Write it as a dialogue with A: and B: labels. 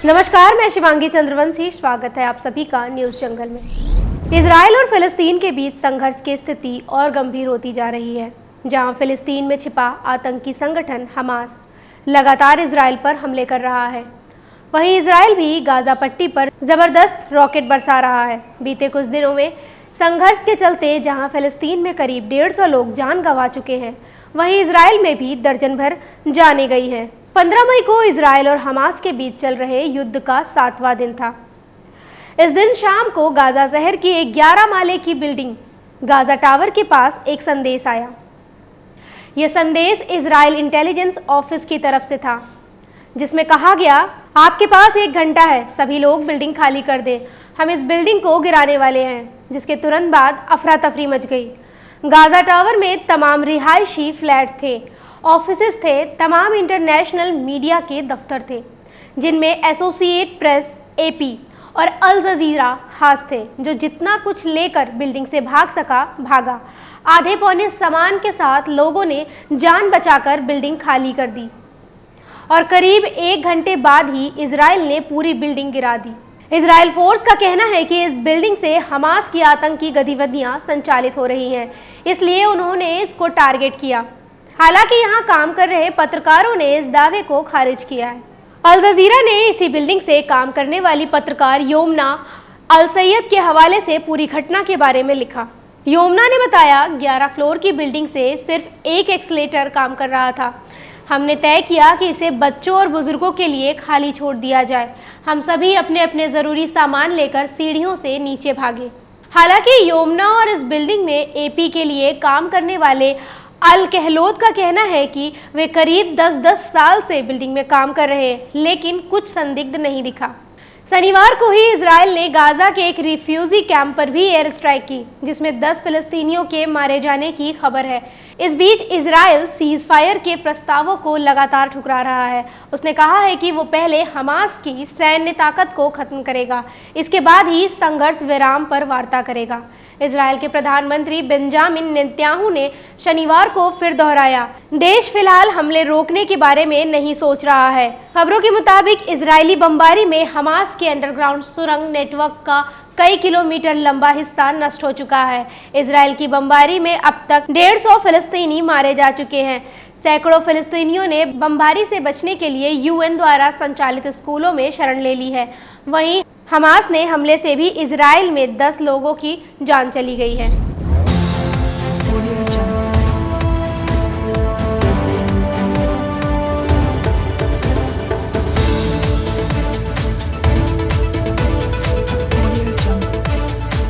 A: नमस्कार, मैं शिवांगी चंद्रवंशी। स्वागत है आप सभी का न्यूज जंगल में। इजराइल और फिलिस्तीन के बीच संघर्ष की स्थिति और गंभीर होती जा रही है, जहां फिलिस्तीन में छिपा आतंकी संगठन हमास लगातार इजराइल पर हमले कर रहा है। वहीं इजराइल भी गाजा पट्टी पर जबरदस्त रॉकेट बरसा रहा है। बीते कुछ दिनों में संघर्ष के चलते जहां फिलिस्तीन में करीब 150 लोग जान गंवा चुके हैं, वहीं इजराइल में भी दर्जन भर जानें गई हैं। 15 मई को इजराइल और हमास के बीच चल रहे युद्ध का 7वां दिन था। इस दिन शाम को गाजा शहर की एक 11 माले की बिल्डिंग गाजा टावर के पास एक संदेश आया। यह संदेश इजराइल इंटेलिजेंस ऑफिस की तरफ से था, जिसमें कहा गया, आपके पास 1 घंटा है, सभी लोग बिल्डिंग खाली कर दें, हम इस बिल्डिंग को गिराने वाले हैं। जिसके तुरंत बाद अफरा तफरी मच गई। गाजा टावर में तमाम रिहायशी फ्लैट थे, ऑफिसेस थे, तमाम इंटरनेशनल मीडिया के दफ्तर थे, जिनमें एसोसिएट प्रेस, एपी और अल जजीरा खास थे, जो जितना कुछ लेकर बिल्डिंग से भाग सका भागा। आधे पौने सामान के साथ लोगों ने जान बचाकर बिल्डिंग खाली कर दी और करीब 1 घंटे बाद ही इजराइल ने पूरी बिल्डिंग गिरा दी। इजराइल फोर्स का कहना है कि इस बिल्डिंग से हमास की आतंकी गतिविधियां संचालित हो रही हैं, इसलिए उन्होंने इसको टारगेट किया। हालांकि यहां काम कर रहे पत्रकारों ने इस दावे को खारिज किया है। अल जजीरा ने इसी बिल्डिंग से काम करने वाली पत्रकार योमना अल सैयद के हवाले से पूरी घटना के बारे में लिखा। योमना ने बताया, 11 फ्लोर की बिल्डिंग से सिर्फ एक एक्सलेटर काम कर रहा था। हमने तय किया कि इसे बच्चों और बुजुर्गों के लिए खाली छोड़ दिया जाए। हम सभी अपने अपने ज़रूरी सामान लेकर सीढ़ियों से नीचे भागे। हालांकि योमना और इस बिल्डिंग में एपी के लिए काम करने वाले अल कहलोत का कहना है कि वे करीब 10-10 साल से बिल्डिंग में काम कर रहे हैं, लेकिन कुछ संदिग्ध नहीं दिखा। शनिवार को ही इजराइल ने गाजा के एक रिफ्यूजी कैंप पर भी एयर स्ट्राइक की, जिसमें 10 फिलिस्तीनियों के मारे जाने की खबर है। इस बीच इजराइल सीज फायर के प्रस्तावों को लगातार ठुकरा रहा है। उसने कहा है कि वो पहले हमास की सैन्य ताकत को खत्म करेगा, इसके बाद ही संघर्ष विराम पर वार्ता करेगा। इजराइल के प्रधानमंत्री बेंजामिन नेतन्याहू ने शनिवार को फिर दोहराया, देश फिलहाल हमले रोकने के बारे में नहीं सोच रहा है। खबरों के मुताबिक इजरायली बमबारी में हमास के अंडरग्राउंड सुरंग नेटवर्क का कई किलोमीटर लंबा हिस्सा नष्ट हो चुका है। इजराइल की बमबारी में अब तक 150 फिलिस्तीनी मारे जा चुके हैं। सैकड़ों फिलिस्तीनियों ने बमबारी से बचने के लिए यूएन द्वारा संचालित स्कूलों में शरण ले ली है। वहीं हमास ने हमले से भी इजराइल में 10 लोगों की जान चली गई है।